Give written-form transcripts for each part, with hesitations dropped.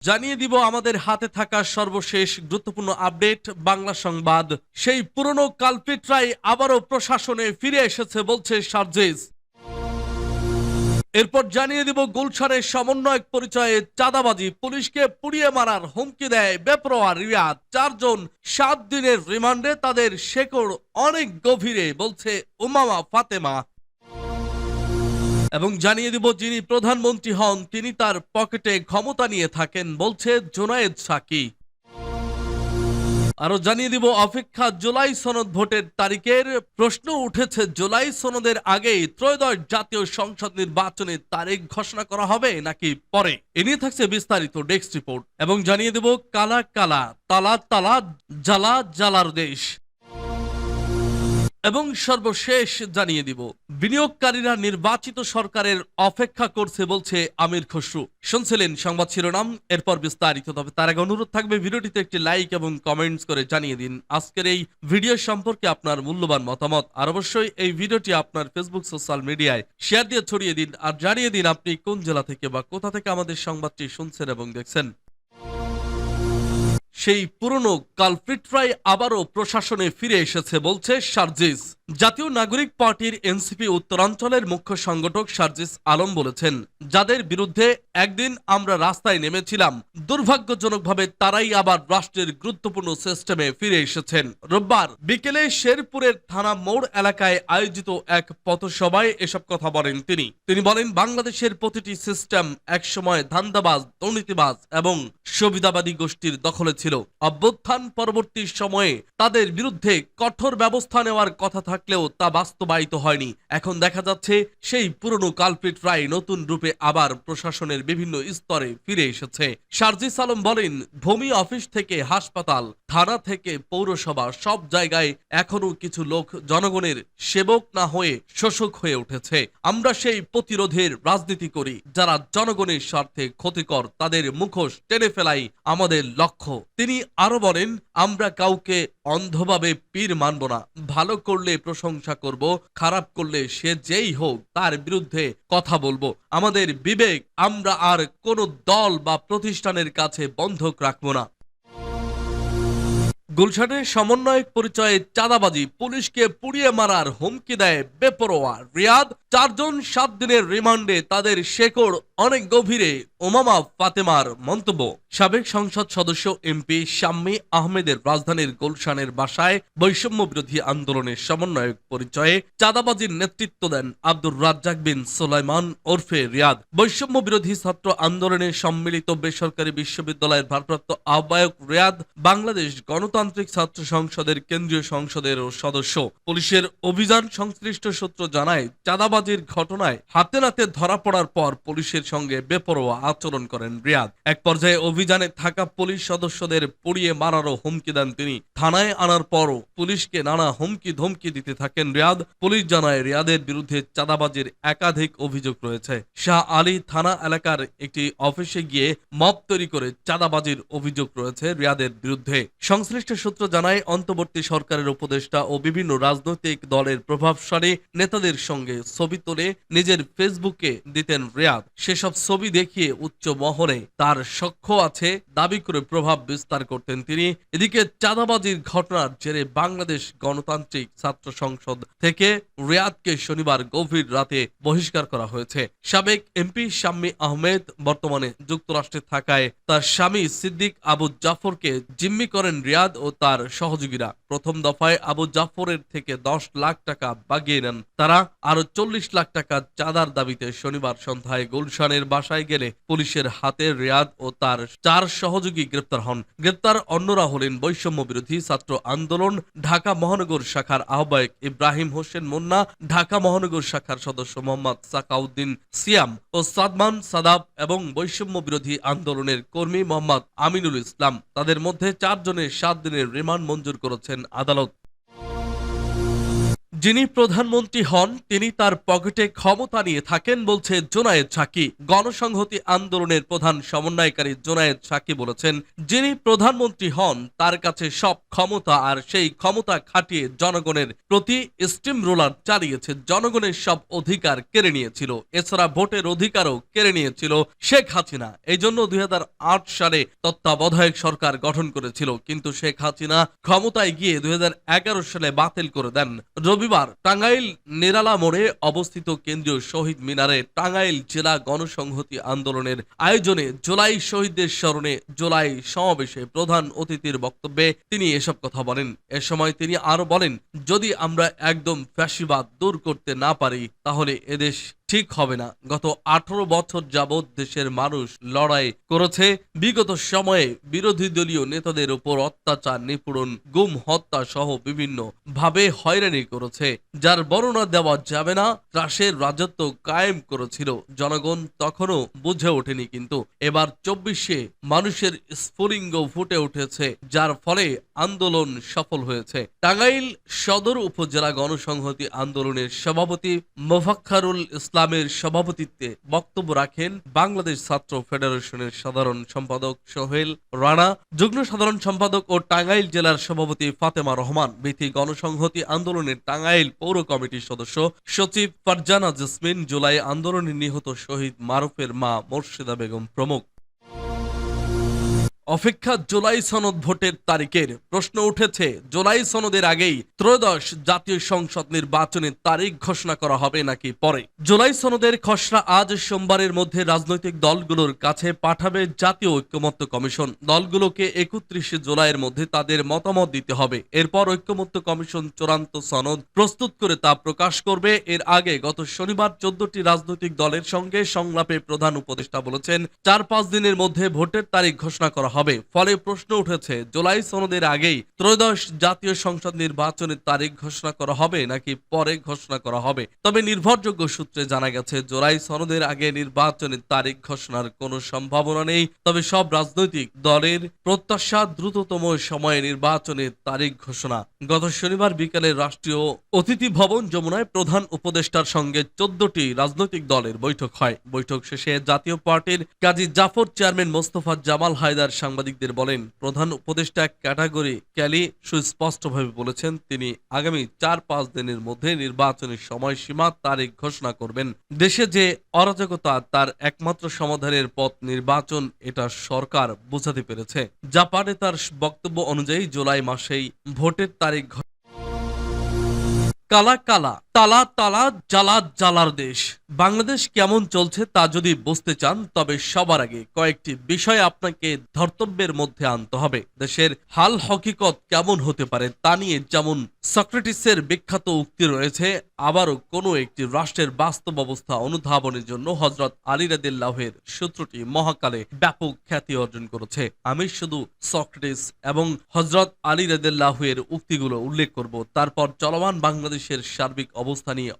জানিয়ে দিব আমাদের হাতে থাকা সর্বশেষ গুরুত্বপূর্ণ আপডেট বাংলা সংবাদ। সেই পুরনো কালপিটরাই আবারও প্রশাসনে ফিরে এসেছে বলছে সার্জিস। এরপর জানিয়ে দিব গুলশানের সমন্বয়ক পরিচয়ে চাঁদাবাজি, পুলিশকে পুড়িয়ে মারার হুমকি দেয় বেপরোয়া রিয়াদ। 4 জন 7 দিনের রিমান্ডে, তাদের শেকড় অনেক গভীরে বলছে উমামা ফাতেমা। এবং জানিয়ে দিব যিনি প্রধানমন্ত্রী হন তিনি তার পকেটে ক্ষমতা নিয়ে থাকেন বলছে জুনায়েদ সাকি। আরো জানিয়ে দিব অপেক্ষা জুলাই সনদ ভোটের তারিখের। প্রশ্ন উঠেছে জুলাই সনদের আগেই ত্রয়োদশ জাতীয় সংসদ নির্বাচনের তারিখ ঘোষণা করা হবে নাকি পরে। এ নিয়ে থাকছে বিস্তারিত ডেস্ক রিপোর্ট। এবং জানিয়ে দেব কালা কালা তালা তালা জ্বালা জ্বালার দেশ। এবং সর্বশেষ জানিয়ে দিব বিনিয়োগকারীরা নির্বাচিত সরকারের অপেক্ষা করছে বলছে আমির খসরু। শুনছিলেন সংবাদ শিরোনাম, এরপর বিস্তারিত। তবে তার আগে অনুরোধ থাকবে ভিডিওটিতে একটি লাইক এবং কমেন্টস করে জানিয়ে দিন আজকের এই ভিডিও সম্পর্কে আপনার মূল্যবান মতামত। আর অবশ্যই এই ভিডিওটি আপনার ফেসবুক সোশ্যাল মিডিয়ায় শেয়ার দিয়ে ছড়িয়ে দিন আর জানিয়ে দিন আপনি কোন জেলা থেকে বা কোথা থেকে আমাদের সংবাদটি শুনছেন এবং দেখছেন। সেই পুরনো কালপ্রিটরাই আবারও প্রশাসনে ফিরে এসেছে বলছে সার্জিস। জাতীয় নাগরিক পার্টির এনসিপি উত্তরাঞ্চলের মুখ্য সংগঠক সার্জিস আলম বলেছেন, যাদের বিরুদ্ধে একদিন আমরা রাস্তায় নেমেছিলাম, দুর্ভাগ্যজনকভাবে তারাই আবার রাষ্ট্রের গুরুত্বপূর্ণ সিস্টেমে ফিরে এসেছেন। রোববার বিকেলে শেরপুরের থানা মোড় এলাকায় আয়োজিত এক পথসভায় এসব কথা বলেন তিনি বলেন, বাংলাদেশের প্রতিটি সিস্টেম একসময় ধান্দাবাজ, দুর্নীতিবাজ এবং সুবিধাবাদী গোষ্ঠীর দখলে ছিল। অভ্যুত্থান পরবর্তী সময়ে তাদের বিরুদ্ধে কঠোর ব্যবস্থা নেওয়ার কথা থাকলেও তা বাস্তবায়িত হয়নি। এখন দেখা যাচ্ছে সেই পুরনো কালপিটরাই নতুন রূপে আবার প্রশাসনের বিভিন্ন স্তরে ফিরে এসেছে। সার্জিস আলম বলেন, ভূমি অফিস থেকে হাসপাতাল, থানা থেকে পৌরসভা, সব জায়গায় এখনো কিছু লোক জনগণের সেবক না হয়ে শোষক হয়ে উঠেছে। আমরা সেই প্রতিরোধের রাজনীতি করি। যারা জনগণের স্বার্থে ক্ষতিকর তাদের মুখোশ টেনে ফেলাই আমাদের লক্ষ্য। তিনি আরো বলেন, আমরা কাউকে অন্ধভাবে পীর মানব না। ভালো করলে প্রশংসা করব, খারাপ করলে সে যেই হোক তার বিরুদ্ধে কথা বলবো। আমাদের বিবেক আমরা আর কোনো দল বা প্রতিষ্ঠানের কাছে বন্ধক রাখবো না। গুলশানের সমন্বয়ক পরিচয়ে চাঁদাবাজি, পুলিশকে পুড়িয়ে মারার হুমকি দেয় বেপরোয়া রিয়াদ। 4 জন 7 দিনের রিমান্ডে, তাদের শেকড় অনেক গভীরে উমামা ফাতেমার মন্তব্য। সাবেক সংসদ সদস্য এমপি শাম্মী আহমেদের রাজধানীর গুলশানের বাসায় বৈষম্য বিরোধী আন্দোলনের সমন্বয়ক পরিচয়ে চাঁদাবাজির নেতৃত্ব দেন আব্দুর রাজ্জাক বিন সুলাইমান ওরফে রিয়াদ। বৈষম্য বিরোধী ছাত্র আন্দোলনের সম্মিলিত বেসরকারি বিশ্ববিদ্যালয়ের ভারপ্রাপ্ত আহ্বায়ক রিয়াদ বাংলাদেশ গণতান্ত্রিক ছাত্র সংসদের কেন্দ্রীয় সংসদের সদস্য। পুলিশের অভিযান সংশ্লিষ্ট সূত্র জানায়, চাঁদাবাজির ঘটনায় হাতে নাতে ধরা পড়ার পর পুলিশের সঙ্গে বেপরোয়া আচরণ করেন রিয়াদ। এক পর্যায়ে অভিযানে থাকা পুলিশ সদস্যদের পুড়িয়ে মারারও হুমকি দেন তিনি। থানায় আনার পরও পুলিশকে নানা হুমকি ধমকি দিতে থাকেন রিয়াদ। পুলিশ জানায়, রিয়াদের বিরুদ্ধে চাঁদাবাজির একাধিক অভিযোগ রয়েছে। শাহ আলী থানা এলাকার একটি অফিসে গিয়ে মব তৈরি করে চাঁদাবাজির অভিযোগ রয়েছে রিয়াদের বিরুদ্ধে। সংশ্লিষ্ট সূত্র জানায়, অন্তর্বর্তী সরকারের উপদেষ্টা ও বিভিন্ন রাজনৈতিক দলের প্রভাবশালী নেতাদের সঙ্গে ছবি তুলে নিজের ফেসবুকে দিতেন রিয়াদ। সেসব ছবি দেখিয়ে উচ্চ মহলে তার সখ্য আছে দাবি করে প্রভাব বিস্তার করতেন তিনি। এদিকে চাঁদাবাজির ঘটনার জেরে বাংলাদেশ গণতান্ত্রিক ছাত্র সংসদ থেকে রিয়াদকে শনিবার গভীর রাতে বহিষ্কার করা হয়েছে। সাবেক এমপি শাম্মী আহমেদ বর্তমানে যুক্তরাষ্ট্রে থাকায় তার স্বামী সিদ্দিক আবু জাফরকে জিম্মি করেন রিয়াদ ও তার সহযোগীরা। প্রথম দফায় আবু জাফরের থেকে 10 লাখ টাকা বাগিয়ে নেন তারা। আরো 40 লাখ টাকা চাঁদার দাবিতে শনিবার সন্ধ্যায় গুলশানের বাসায় গেলে পুলিশের হাতে রিয়াদ ও তার 4 সহযোগী গ্রেপ্তার হন। গ্রেপ্তার অন্যরা হলেন বৈষম্য বিরোধী ছাত্র আন্দোলন ঢাকা মহানগর শাখার আহ্বায়ক ইব্রাহিম হোসেন মুন্না, ঢাকা মহানগর শাখার সদস্য মোহাম্মদ সাকাউদ্দিন সিয়াম ও সাদমান সাদাব এবং বৈষম্য বিরোধী আন্দোলনের কর্মী মোহাম্মদ আমিনুল ইসলাম। তাদের মধ্যে 4 জনের 7 দিনের রিমান্ড মঞ্জুর করেছেন আদালত। যিনি প্রধানমন্ত্রী হন তিনি তার পকেটে ক্ষমতা নিয়ে থাকেন বলছে জোনায়েদ সাকি। গণসংহতি আন্দোলনের প্রধান সমন্বয়কারী জোনায়েদ সাকি বলেছেন, যিনি প্রধানমন্ত্রী হন তার কাছে সব ক্ষমতা, আর সেই ক্ষমতা খাটিয়ে জনগণের প্রতি স্টিম রোলার চালিয়েছে, জনগণের সব অধিকার কেড়ে নিয়েছিল, এছাড়া ভোটের অধিকারও কেড়ে নিয়েছিল শেখ হাসিনা। এই জন্য 2008 সালে তত্ত্বাবধায়ক সরকার গঠন করেছিল, কিন্তু শেখ হাসিনা ক্ষমতায় গিয়ে 2011 সালে বাতিল করে দেন। রবিবার টাঙ্গাইল নিরালা মোড়ে অবস্থিত কেন্দ্রীয় শহীদ মিনারে টাঙ্গাইল জেলা গণসংহতি আন্দোলনের আয়োজনে জুলাই শহীদদের স্মরণে জুলাই সমাবেশে প্রধান অতিথির বক্তব্যে তিনি এসব কথা বলেন। এ সময় তিনি আরো বলেন, যদি আমরা একদম ফ্যাসিবাদ দূর করতে না পারি তাহলে এদেশ ঠিক হবে না। গত 18 বছর যাবৎ দেশের মানুষ লড়াই করেছে। বিগত সময়ে বিরোধী দলীয় নেতাদের উপর অত্যাচার, নিপীড়ন, গুম, হত্যা সহ বিভিন্ন ভাবে হয়রানি করেছে, যার বর্ণনা দেওয়া যাবে না। ত্রাসের রাজত্ব কায়েম করেছিল, জনগণ তখনও বুঝে ওঠেনি, কিন্তু এবার 24-এ মানুষের স্ফুলিঙ্গ ফুটে উঠেছে, যার ফলে আন্দোলন সফল হয়েছে। টাঙ্গাইল সদর উপজেলা গণসংহতি আন্দোলনের সভাপতি মোফাক্খারুল ইসলামের সভাপতিত্বে বক্তব্য রাখেন বাংলাদেশ ছাত্র ফেডারেশনের সাধারণ সম্পাদক সোহেল রানা, যুগ্ম সাধারণ সম্পাদক ও টাঙ্গাইল জেলার সভাপতি ফাতেমা রহমান, বিথি গণসংহতি আন্দোলনের টাঙ্গাইল পৌর কমিটির সদস্য সচিব ফারজানা জেসমিন, জুলাই আন্দোলনে নিহত শহীদ মারুফের মা মোর্শেদা বেগম প্রমুখ। অপেক্ষা জুলাই সনদ ভোটের তারিখের। প্রশ্ন উঠেছে, জুলাই সনদের আগেই ত্রয়োদশ জাতীয় সংসদ নির্বাচনের তারিখ ঘোষণা করা হবে নাকি পরে। জুলাই সনদের খসড়া আজ সোমবারের মধ্যে রাজনৈতিক দলগুলোর কাছে পাঠাবে জাতীয় ঐক্যমত্য কমিশন। দলগুলোকে 31 জুলাইয়ের মধ্যে তাদের মতামত দিতে হবে। এরপর ঐক্যমত্য কমিশন চূড়ান্ত সনদ প্রস্তুত করে তা প্রকাশ করবে। এর আগে গত শনিবার 14টি রাজনৈতিক দলের সঙ্গে সংলাপে প্রধান উপদেষ্টা বলেছেন, 4-5 দিনের মধ্যে ভোটের তারিখ ঘোষণা করা হবে। ফলে প্রশ্ন উঠেছে, জুলাই সনদের আগেই ত্রয়োদশ জাতীয় সংসদ নির্বাচনের তারিখ ঘোষণা করা হবে নাকি পরে ঘোষণা করা হবে। তবে নির্ভরযোগ্য সূত্রে জানা গেছে, জুলাই সনদের আগে নির্বাচনের তারিখ ঘোষণার কোনো সম্ভাবনা নেই। তবে সব রাজনৈতিক দলের প্রত্যাশা দ্রুততম সময়ে নির্বাচনের তারিখ ঘোষণা। গত শনিবার বিকেলে রাষ্ট্রীয় অতিথি ভবন যমুনায় প্রধান উপদেষ্টার সঙ্গে 14টি রাজনৈতিক দলের বৈঠক হয়। বৈঠক শেষে জাতীয় পার্টির কাজী জাফর চেয়ারম্যান মোস্তফা জামাল হায়দার সাংবাদিকদের বলেন, প্রধান উপদেষ্টা ক্যাটাগরিক্যালি সুস্পষ্টভাবে বলেছেন, তিনি আগামী 4-5 দিনের মধ্যে নির্বাচনের সময়সীমা তারিখ ঘোষণা করবেন। দেশে যে অরাজকতা, তার একমাত্র সমাধানের পথ নির্বাচন, এটা সরকার বোঝাতে পেরেছে। জাপানে তার বক্তব্য অনুযায়ী জুলাই মাসেই ভোটের তারিখ। কালা কালা তালা তালা জ্বালা জ্বালার দেশ বাংলাদেশ কেমন চলছে তা যদি বুঝতে চান, তবে সবার আগে কয়েকটি বিষয় আপনাকে ধর্তব্যের মধ্যে আনতে হবে। দেশের হাল হকিকত কেমন হতে পারে তা নিয়ে যেমন সক্রেটিসের বিখ্যাত উক্তি রয়েছে, আবারও কোনো একটি রাষ্ট্রের বাস্তব অবস্থা অনুধাবনের জন্য হযরত আলী রাদিয়াল্লাহুর সূত্রটি মহাকালে ব্যাপক খ্যাতি অর্জন করেছে। আমি শুধু সক্রেটিস এবং হযরত আলী রাদিয়াল্লাহুর উক্তিগুলো উল্লেখ করব, তারপর চলমান বাংলাদেশের সার্বিক অবস্থা নিয়ে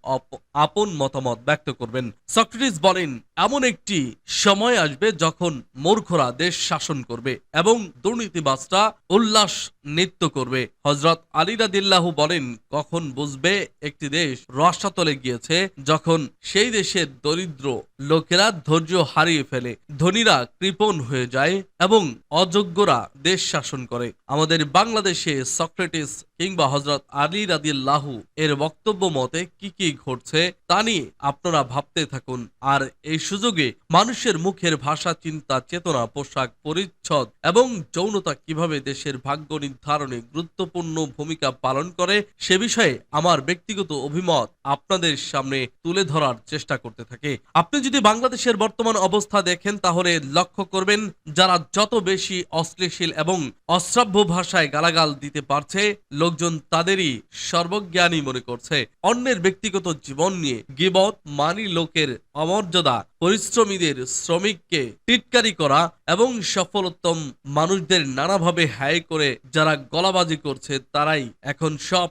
আপন মতামত ব্যক্ত করবেন। সক্রেটিস বলেন, এমন একটি সময় আসবে যখন মূর্খরা দেশ শাসন করবে এবং দুর্নীতিবাজরা উল্লাস নৃত্য করবে। হযরত আলী রাদিয়াল্লাহু বলেন, কখন বুঝবে একটি দেশ রসাতলে গিয়েছে? যখন সেই দেশের দরিদ্র লোকেরা ধৈর্য হারিয়ে ফেলে, ধনীরা কৃপণ হয়ে যায় এবং অযোগ্যরা দেশ শাসন করে। আমাদের বাংলাদেশে সক্রেটিস কিংবা হযরত আলী রাদিয়াল্লাহু এর বক্তব্য মতে কি কি ঘটছে তা নিয়ে আপনারা ভাবতে থাকুন। আর এই সুযোগে মানুষের মুখের ভাষা, চিন্তা, চেতনা, পোশাক, পরিচ্ছদ এবং যৌনতা কিভাবে দেশের ভাগ্য নির্ধারণে গুরুত্বপূর্ণ ভূমিকা পালন করে সে বিষয়ে আমার ব্যক্তিগত অভিমত আপনাদের সামনে তুলে ধরার চেষ্টা করতে থাকে। আপনি যদি বাংলাদেশের বর্তমান অবস্থা দেখেন তাহলে লক্ষ্য করবেন, যারা যত বেশি অশ্লীল এবং অশ্রাব্য ভাষায় গালাগাল দিতে পারছে, লোকজন তাদেরই সর্বজ্ঞানী মনে করছে। অন্যের ব্যক্তিগত জীবন নিয়ে গীবত, মানি লোকের অমর্যাদা, পরিশ্রমীদের শ্রমিককে টিটকারি করা এবং সফলতম মানুষদের নানাভাবে হ্যায় করে যারা গলাবাজি করছে তারাই এখন সব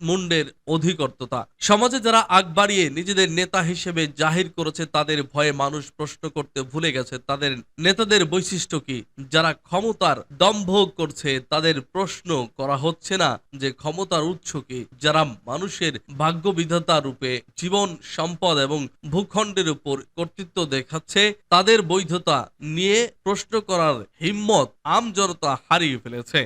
মুন্ডের অধিকর্তা। সমাজে যারা আগ বাড়িয়ে নিজেদের নেতা হিসেবে জাহির করেছে তাদের ভয়ে মানুষ প্রশ্ন করতে ভুলে গেছে তাদের নেতাদের বৈশিষ্ট্য কি। যারা ক্ষমতার দম্ভ করছে তাদের প্রশ্ন করা হচ্ছে না যে ক্ষমতার উৎস কি। যারা মানুষের ভাগ্য বিধাতা রূপে জীবন, সম্পদ এবং ভূখণ্ডের উপর কর্তৃত্ব দেখাচ্ছে তাদের বৈধতা নিয়ে প্রশ্ন করার হিম্মত আম জনতা হারিয়ে ফেলেছে।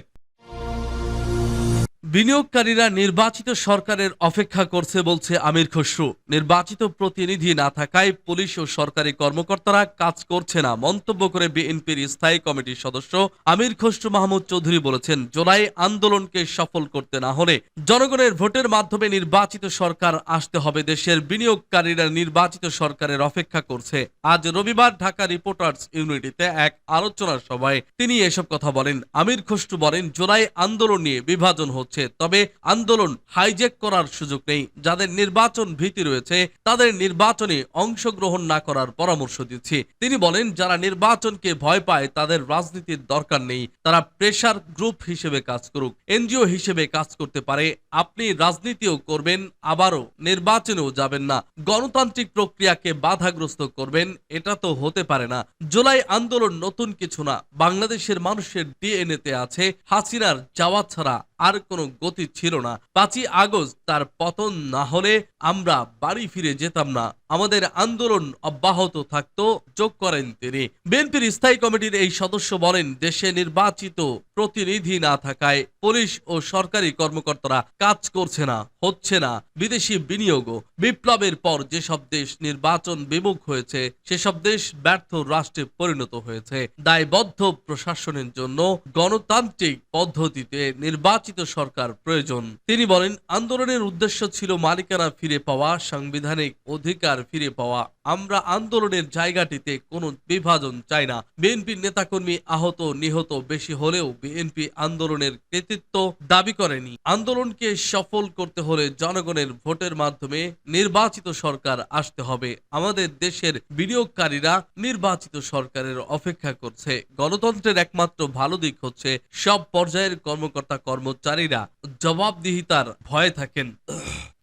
বিনিয়োগকারীরা নির্বাচিত সরকারের অপেক্ষা করছে বলছে আমির খসরু। নির্বাচিত প্রতিনিধি না থাকায় পুলিশ ও সরকারি কর্মকর্তারা কাজ করছে না মন্তব্য করে বিএনপির স্থায়ী কমিটির সদস্য আমির খসরু মাহমুদ চৌধুরী বলেছেন, জুলাই আন্দোলনকে সফল করতে না হলে জনগণের ভোটের মাধ্যমে নির্বাচিত সরকার আসতে হবে। দেশের বিনিয়োগকারীরা নির্বাচিত সরকারের অপেক্ষা করছে। আজ রবিবার ঢাকা রিপোর্টার্স ইউনিটিতে এক আলোচনা সভায় তিনি এসব কথা বলেন। আমির খসরু বলেন, জুলাই আন্দোলন নিয়ে বিভাজন হচ্ছে, তবে আন্দোলন হাইজ্যাক করার সুযোগ নেই। যাদের নির্বাচন ভীতি রয়েছে তাদের নির্বাচনে অংশগ্রহণ না করার পরামর্শ দিচ্ছি। তিনি বলেন, যারা নির্বাচনকে ভয় পায় তাদের রাজনীতির দরকার নেই, তারা প্রেসার গ্রুপ হিসেবে কাজ করুক, এনজিও হিসেবে কাজ করতে পারে। আপনি রাজনীতিও করবেন, আবারও নির্বাচনেও যাবেন না, গণতান্ত্রিক প্রক্রিয়াকে বাধাগ্রস্ত করবেন, এটা তো হতে পারে না। জুলাই আন্দোলন নতুন কিছু না, বাংলাদেশের মানুষের ডিএনএ তে আছে। হাসিনার যাওয়া ছাড়া আর কোনো গতি ছিল না। 5ই আগস্ট তার পতন না হলে আমরা বাড়ি ফিরে যেতাম না, আমাদের আন্দোলন অব্যাহত থাকতো, যোগ করেন তিনি। বিএনপির স্থায়ী কমিটির এই সদস্য বলেন, দেশে নির্বাচিত প্রতিনিধি না থাকায় পুলিশ ও সরকারি কর্মকর্তারা কাজ করছে না, হচ্ছে না বিদেশি বিনিয়োগও। বিপ্লবের পর যেসব দেশ নির্বাচন বিমুখ হয়েছে সেসব দেশ ব্যর্থ রাষ্ট্রে পরিণত হয়েছে। দায়বদ্ধ প্রশাসনের জন্য গণতান্ত্রিক পদ্ধতিতে নির্বাচিত সরকার প্রয়োজন। তিনি বলেন, আন্দোলনের উদ্দেশ্য ছিল মালিকানা ফিরে পাওয়া, সাংবিধানিক অধিকার ফিরে পাওয়া। আমরা আন্দোলনের জায়গাটিতে কোনো বিভাজন চাই না। বিএনপির নেতাকর্মী আহত নিহত বেশি হলেও বিএনপি আন্দোলনের কৃতিত্ব দাবি করেনি। আন্দোলনকে সফল করতে হলে জনগণের ভোটের মাধ্যমে নির্বাচিত সরকার আসতে হবে। আমাদের দেশের বিনিয়োগকারীরা নির্বাচিত সরকারের অপেক্ষা করছে। গণতন্ত্রের একমাত্র ভালো দিক হচ্ছে সব পর্যায়ের কর্মকর্তা কর্মচারীরা জবাবদিহিতার ভয়ে থাকেন।